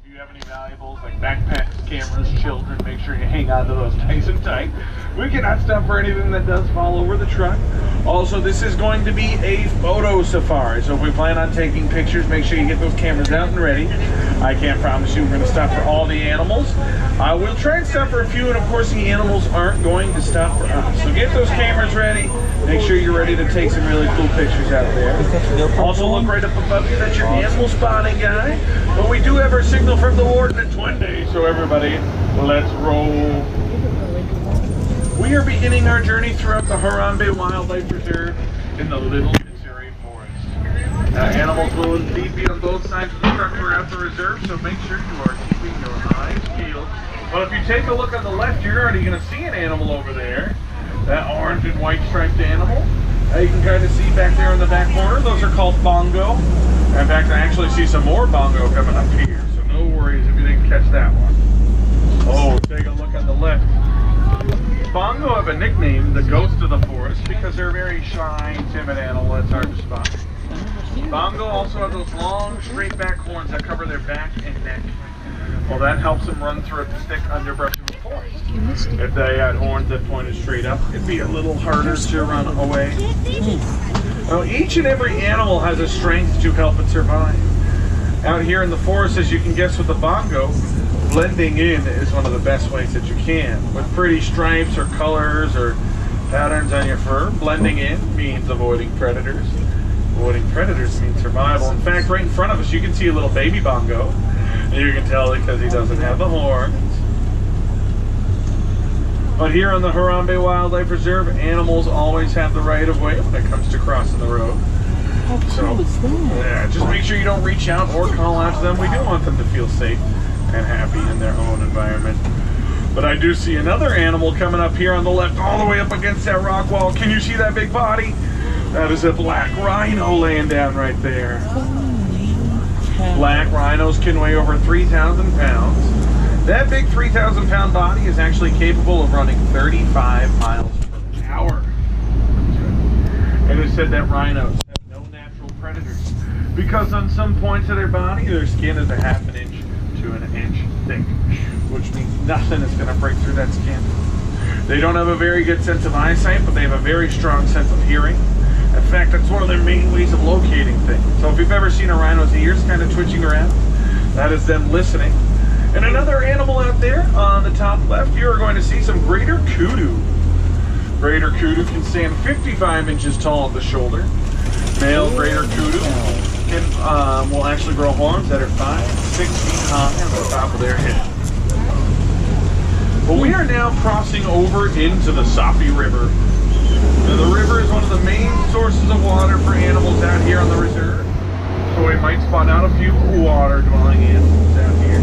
If you have any valuables like backpacks, cameras, children, make sure you hang on to those nice and tight. We cannot stop for anything that does fall over the truck. Also, this is going to be a photo safari, so if we plan on taking pictures, make sure you get those cameras out and ready. I can't promise you we're going to stop for all the animals. We'll try and stop for a few, and of course the animals aren't going to stop for us. So get those cameras ready. Make sure you're ready to take some really cool pictures out there. Also look right up above you, that's your animal spotting guy. But we do have our signal from the warden at 20, so everybody, let's roll. We are beginning our journey throughout the Harambe Wildlife Reserve in the Little Missouri Forest. Animals will indeed be on both sides of the truck throughout the reserve, so make sure you are keeping your eyes peeled. But if you take a look on the left, you're already going to see an animal over there. That orange and white striped animal. You can kind of see back there in the back corner, those are called bongo. In fact, I actually see some more bongo coming up here, so no worries if you didn't catch that one. Oh, take a look on the left. Bongo have a nickname, the ghost of the forest, because they're a very shy, timid animal that's hard to spot. Bongo also have those long, straight back horns that cover their back and neck. Well, that helps them run through the thick underbrush of the forest. If they had horns that pointed straight up, it'd be a little harder to run away. Well, each and every animal has a strength to help it survive. Out here in the forest, as you can guess with the bongo, blending in is one of the best ways that you can. With pretty stripes or colors or patterns on your fur, blending in means avoiding predators. Avoiding predators means survival. In fact, right in front of us, you can see a little baby bongo. And you can tell because he doesn't have the horns. But here on the Harambe Wildlife Reserve, animals always have the right of way when it comes to crossing the road. So, yeah, just make sure you don't reach out or call out to them. We do want them to feel safe and happy in their own environment. But I do see another animal coming up here on the left, all the way up against that rock wall. Can you see that big body? That is a black rhino laying down right there. Black rhinos can weigh over 3,000 pounds. That big 3,000 pound body is actually capable of running 35 miles per hour. It is said that rhinos have no natural predators because on some points of their body, their skin is a half an inch to an inch thick, which means nothing is going to break through that skin. They don't have a very good sense of eyesight, but they have a very strong sense of hearing. In fact, that's one of their main ways of locating things. So if you've ever seen a rhino's ears kind of twitching around, that is them listening. And another animal out there on the top left, you're going to see some greater kudu. Greater kudu can stand 55 inches tall at the shoulder. Male greater kudu will actually grow horns that are 5-6 feet high on the top of their head. But we are now crossing over into the Sapi River. Now, the river is one of the main sources of water for animals out here on the reserve, so we might spot out a few water-dwelling animals out here.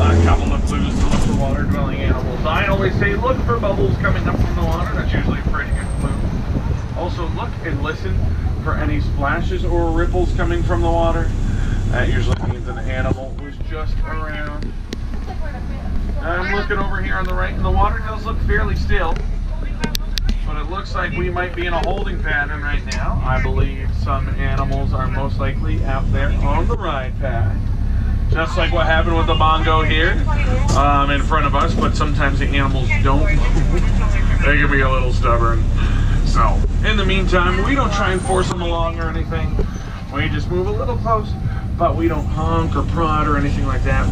A couple of clues to look for water-dwelling animals. I always say look for bubbles coming up from the water. That's usually a pretty good clue. Also look and listen for any splashes or ripples coming from the water. That usually means an animal was just around. I'm looking over here on the right, and the water does look fairly still. But it looks like we might be in a holding pattern right now. I believe some animals are most likely out there on the ride path. Just like what happened with the bongo here in front of us, but sometimes the animals don't. They can be a little stubborn. So, in the meantime, we don't try and force them along or anything. We just move a little close, but we don't honk or prod or anything like that.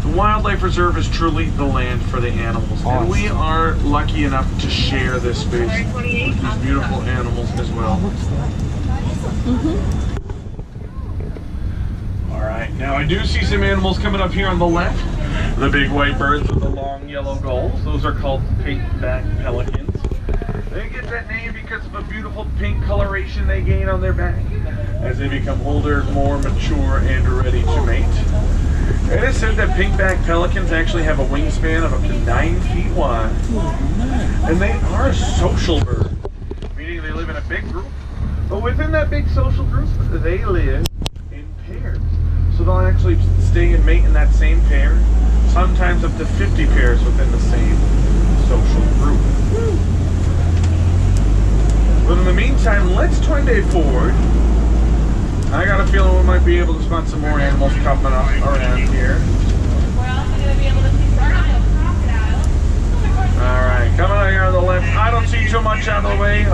The Wildlife Reserve is truly the land for the animals, and we are lucky enough to share this space with these beautiful animals as well. Alright, now I do see some animals coming up here on the left. The big white birds with the long yellow gulls. Those are called pink-back pelicans. They get that name because of a beautiful pink coloration they gain on their back as they become older, more mature, and ready to mate. It is said that pink-back pelicans actually have a wingspan of up to 9 feet wide. And they are a social bird, meaning they live in a big group. But within that big social group, they live in pairs. So they'll actually stay and mate in that same pair, sometimes up to 50 pairs within the same social group. But in the meantime, let's 20 forward I got a feeling we might be able to spot some more animals coming up around here. We're also going to be able to see some crocodiles. Alright, coming out here on the left. I don't see too much out of the way.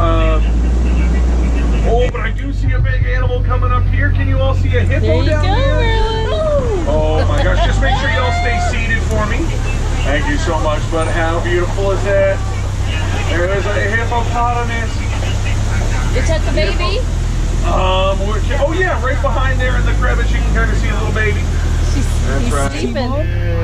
Oh, but I do see a big animal coming up here. Can you all see a hippo down there? Oh my gosh, just make sure you all stay seated for me. Thank you so much, but how beautiful is that? There is a hippopotamus. Is that the baby? Oh yeah, right behind there in the crevice, you can kind of see a little baby. He's sleeping.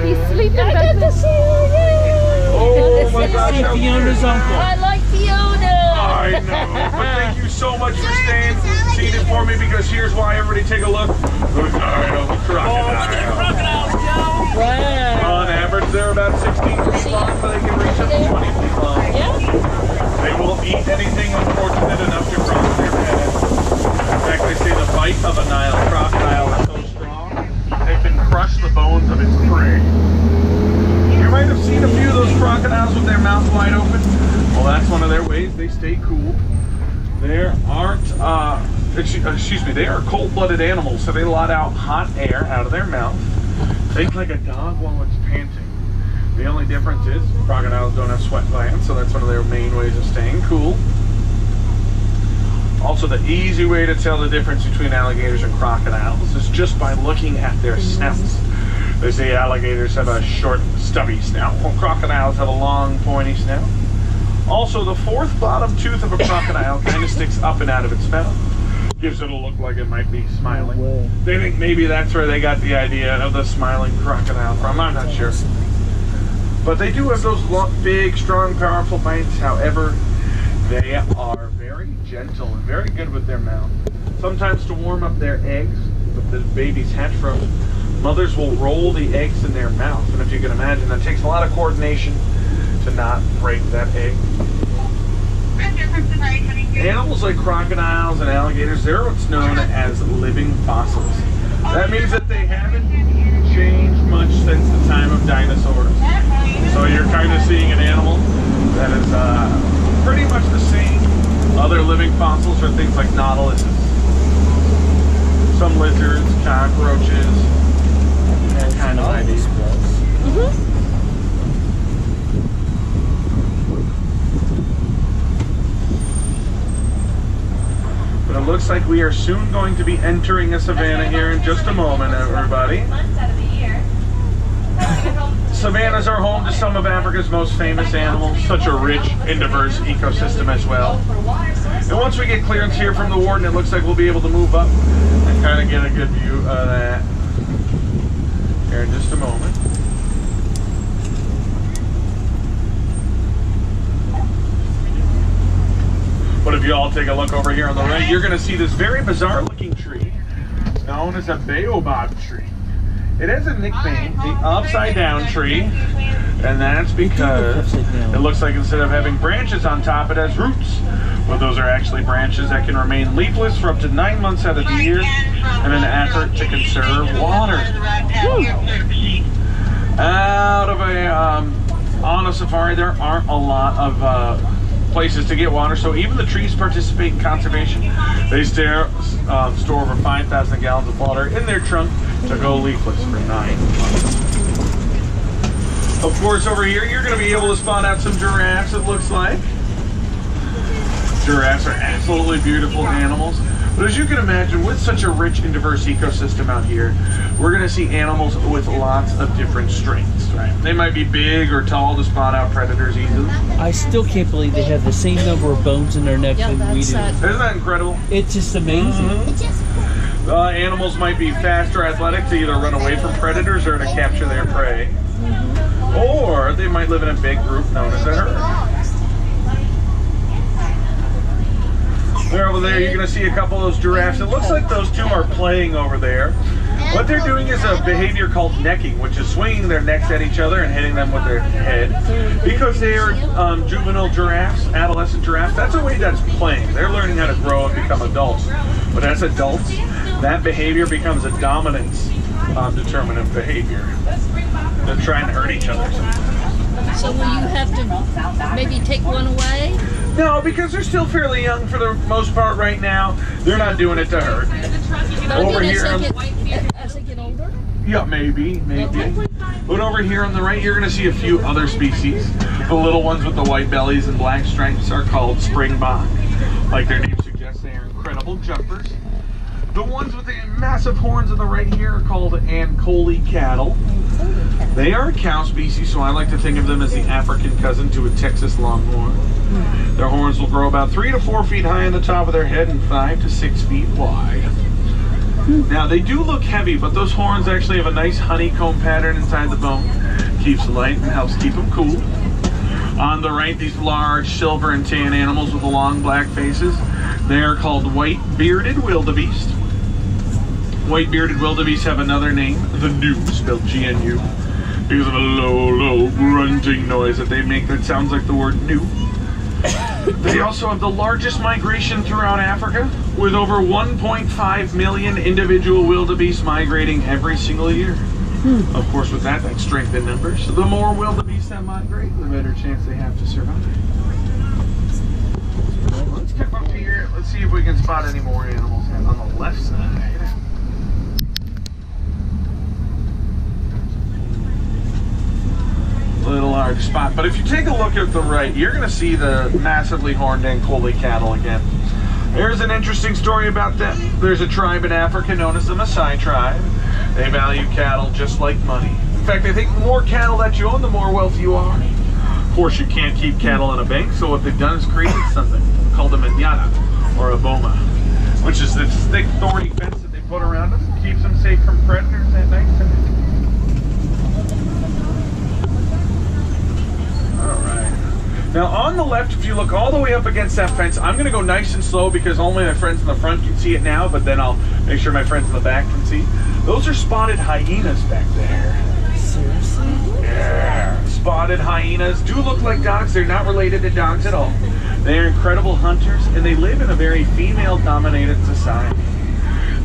He's sleeping. I got to see her. Oh my gosh, how Fiona's uncle. I like Fiona. I know, but thank you so much for staying seated for me, because here's why. Everybody take a look. Good night of a crocodile. Wow. On average, they're about 16 feet long, but they can reach up to 20 feet long. Yeah. They will eat anything unfortunate enough to cross their path. In fact, they say the bite of a Nile crocodile is so strong, it can crush the bones of its prey. You might have seen a few of those crocodiles with their mouths wide open. Well, that's one of their ways they stay cool. They aren't, excuse me, they are cold-blooded animals, so they let out hot air out of their mouth. Think like a dog while it's panting. The only difference is crocodiles don't have sweat glands, so that's one of their main ways of staying cool. Also, the easy way to tell the difference between alligators and crocodiles is just by looking at their snouts. They say alligators have a short, stubby snout, while crocodiles have a long, pointy snout. Also, the fourth bottom tooth of a crocodile kind of sticks up and out of its mouth. Gives it a look like it might be smiling. They think maybe that's where they got the idea of the smiling crocodile from. I'm not sure. But they do have those long, big, strong, powerful bites. However, they are very gentle and very good with their mouth. Sometimes to warm up their eggs that the babies hatch from, mothers will roll the eggs in their mouth. And if you can imagine, that takes a lot of coordination to not break that egg. Animals like crocodiles and alligators, they're what's known as living fossils. That means that they haven't changed much since the time of dinosaurs. So you're kind of seeing an animal that is pretty much the same. Other living fossils are things like nautiluses, some lizards, cockroaches, that kind of idea. But it looks like we are soon going to be entering a savanna here in just a moment, everybody. Savannas are home to some of Africa's most famous animals, such a rich and diverse ecosystem as well. And once we get clearance here from the warden, it looks like we'll be able to move up and kind of get a good view of that here in just a moment. But if you all take a look over here on the right, you're going to see this very bizarre looking tree known as a baobab tree. It has a nickname, the upside down tree, and that's because it looks like instead of having branches on top, it has roots. Well, those are actually branches that can remain leafless for up to 9 months out of the year in an effort to conserve water. Out of on a safari, there aren't a lot of places to get water, so even the trees participate in conservation. They store over 5,000 gallons of water in their trunk to go leafless for 9 months. Of course, over here you're going to be able to spot out some giraffes, it looks like. Giraffes are absolutely beautiful animals. But as you can imagine, with such a rich and diverse ecosystem out here, we're going to see animals with lots of different strengths, right? They might be big or tall to spot out predators easily. I still can't believe they have the same number of bones in their neck than we do. Isn't that incredible? It's just amazing. Animals might be fast or athletic to either run away from predators or to capture their prey. Or they might live in a big group known as a herd. There, over there, you're going to see a couple of those giraffes. It looks like those two are playing over there. What they're doing is a behavior called necking, which is swinging their necks at each other and hitting them with their head. Because they are juvenile giraffes, adolescent giraffes, that's a way that's playing. They're learning how to grow and become adults. But as adults, that behavior becomes a dominance determinant behavior. They're trying to hurt each other. So will you have to maybe take one away? No, because they're still fairly young for the most part right now. They're not doing it to hurt. Over here, As they get older? yeah, maybe. But over here on the right, you're going to see a few other species. The little ones with the white bellies and black stripes are called springbok. Like their name suggests, they are incredible jumpers. The ones with the massive horns on the right here are called Ankole cattle. They are a cow species, so I like to think of them as the African cousin to a Texas longhorn. Their horns will grow about 3 to 4 feet high on the top of their head and 5 to 6 feet wide. Now, they do look heavy, but those horns actually have a nice honeycomb pattern inside the bone. Keeps light and helps keep them cool. On the right, these large silver and tan animals with the long black faces. They are called white-bearded wildebeest. White-bearded wildebeest have another name, the gnu, spelled G-N-U, because of a low grunting noise that they make that sounds like the word new. They also have the largest migration throughout Africa, with over 1.5 million individual wildebeest migrating every single year. Of course, with that strength in numbers. The more wildebeest that migrate, the better chance they have to survive. Let's come up here. Let's see if we can spot any more animals on the left side. Little hard to spot, but if you take a look at the right, you're going to see the massively horned Ankole cattle again. There's an interesting story about them. There's a tribe in Africa known as the Maasai tribe. They value cattle just like money. In fact, they think the more cattle that you own, the more wealthy you are. Of course, you can't keep cattle in a bank, so what they've done is created something called a manada, or a boma, which is this thick, thorny fence that they put around them. Keeps them safe from predators at night. Now on the left, if you look all the way up against that fence, I'm going to go nice and slow because only my friends in the front can see it now, but then I'll make sure my friends in the back can see. Those are spotted hyenas back there. Seriously? Yeah. Spotted hyenas do look like dogs. They're not related to dogs at all. They are incredible hunters, and they live in a very female-dominated society.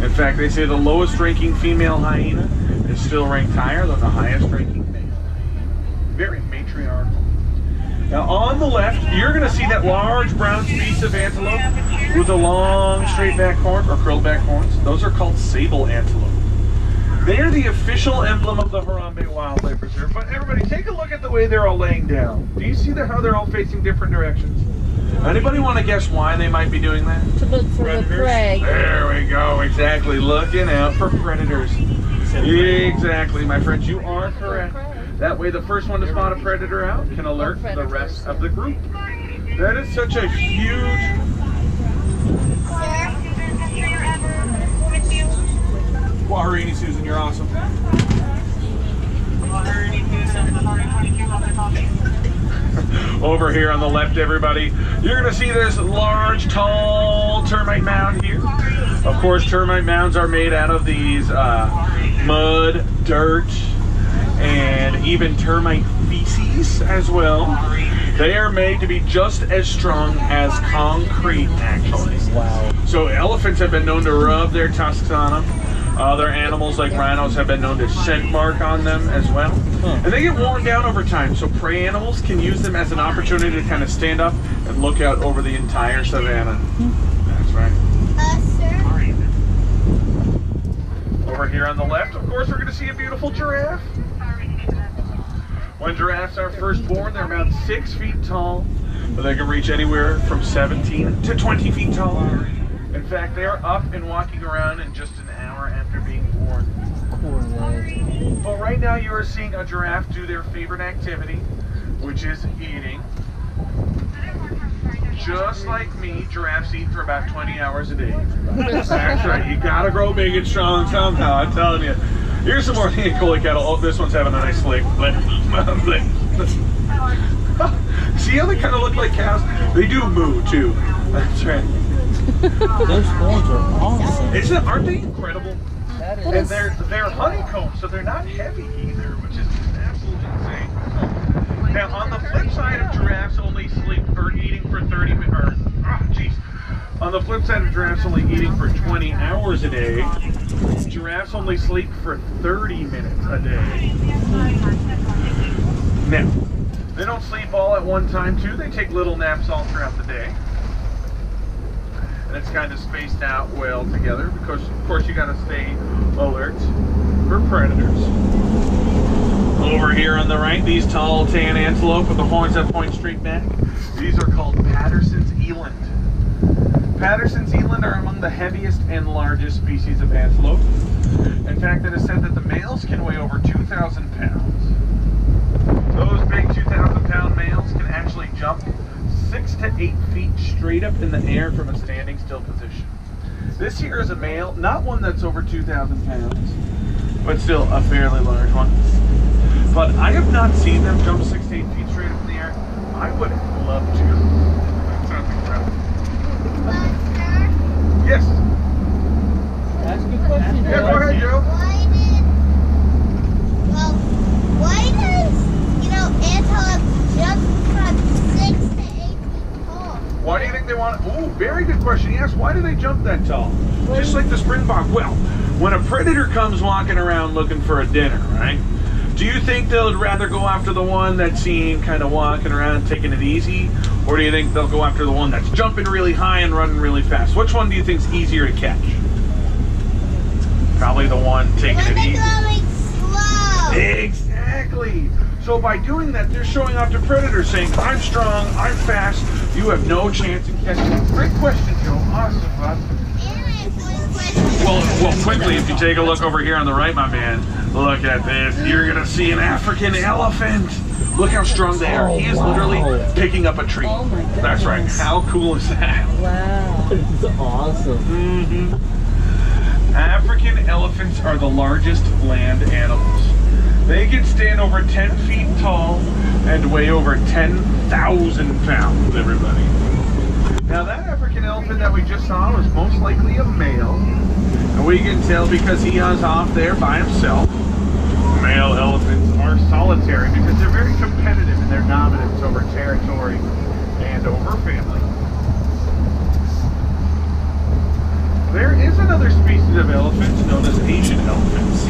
In fact, they say the lowest-ranking female hyena is still ranked higher than the highest-ranking male. Very matriarchal. Now on the left, you're going to see that large brown piece of antelope with the long straight back horn or curled back horns. Those are called sable antelope. They are the official emblem of the Harambe Wildlife Reserve. But everybody, take a look at the way they're all laying down. Do you see how they're all facing different directions? Anybody want to guess why they might be doing that? To look for the prey. There we go, exactly. Looking out for predators. Exactly, my friends, you are correct. That way the first one to spot a predator out can alert the rest of the group. That is such a huge... Waharini, Susan, you're awesome. Over here on the left, everybody, you're going to see this large, tall termite mound here. Of course, termite mounds are made out of these mud, dirt, and even termite feces as well. They are made to be just as strong as concrete, actually. Wow. So elephants have been known to rub their tusks on them. Other animals like rhinos have been known to scent mark on them as well. And they get worn down over time, so prey animals can use them as an opportunity to kind of stand up and look out over the entire savannah. That's right. Over here on the left, of course, we're going to see a beautiful giraffe. When giraffes are first born, they're about 6 feet tall, but they can reach anywhere from 17 to 20 feet tall. In fact, they are up and walking around in just an hour after being born. But right now you are seeing a giraffe do their favorite activity, which is eating. Just like me, giraffes eat for about 20 hours a day. That's right, you gotta grow big and strong somehow, I'm telling you. Here's some more Ankole cattle. Oh, this one's having a nice lick. See how they kind of look like cows? They do moo too. That's right. Those horns are awesome. Aren't they incredible? That is. And they're honeycomb, so they're not heavy either, which is absolutely insane. Now, on the flip side of giraffes only eating for 30 minutes, on the flip side of giraffes only eating for 20 hours a day, giraffes only sleep for 30 minutes a day. Now, They don't sleep all at one time too. They take little naps all throughout the day. And it's kind of spaced out well together because of course you got to stay alert for predators. Over here on the right, these tall tan antelope with the horns that point straight back. These are called Patterson's eland. Patterson's eland are among the heaviest and largest species of antelope. In fact, it is said that the males can weigh over 2,000 pounds. Those big 2,000-pound males can actually jump 6 to 8 feet straight up in the air from a standing still position. This here is a male, not one that's over 2,000 pounds, but still a fairly large one. But I have not seen them jump 6 to 8 feet straight up in the air. I would love to. That sounds incredible. Yes. That's a good question. Yeah, go ahead, Joe. Why does antelope jump from 6 to 8 feet tall? Why do you think they want? Ooh, very good question. Yes, why do they jump that tall? Just like the springbok. Well, when a predator comes walking around looking for a dinner, right? Do you think they'll rather go after the one that's seen kind of walking around taking it easy? Or do you think they'll go after the one that's jumping really high and running really fast? Which one do you think is easier to catch? Probably the one taking it easy. Going slow. Exactly. So by doing that, they're showing off to predators saying, I'm strong, I'm fast, you have no chance of catching me. Great question, Joe. Awesome, bud. Well, quickly, if you take a look over here on the right, my man, look at this. You're going to see an African elephant. Look how strong they are. He is literally picking up a tree. Oh my goodness. That's right. How cool is that? Wow. It's awesome. Mm-hmm. African elephants are the largest land animals. They can stand over 10 feet tall and weigh over 10,000 pounds, everybody. Now that African elephant that we just saw was most likely a male. And we can tell because he is off there by himself. Male elephants are solitary because they're very competitive in their dominance over territory and over family. There is another species of elephants known as Asian elephants.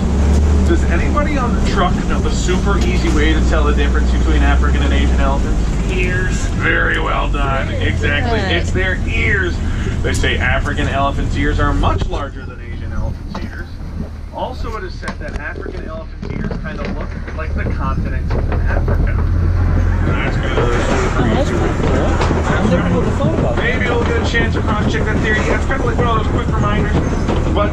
Does anybody on the truck know the super easy way to tell the difference between African and Asian elephants? Ears. Very well done. Exactly. It's their ears. They say African elephants' ears are much larger than Asian elephants' ears. Also, it is said that African elephants' ears kind of look like the continent of Africa. That's good. That's pretty cool. I never would have thought about that. Maybe we'll get a chance to cross-check that theory. Yeah, it's kind of like one of those quick reminders. But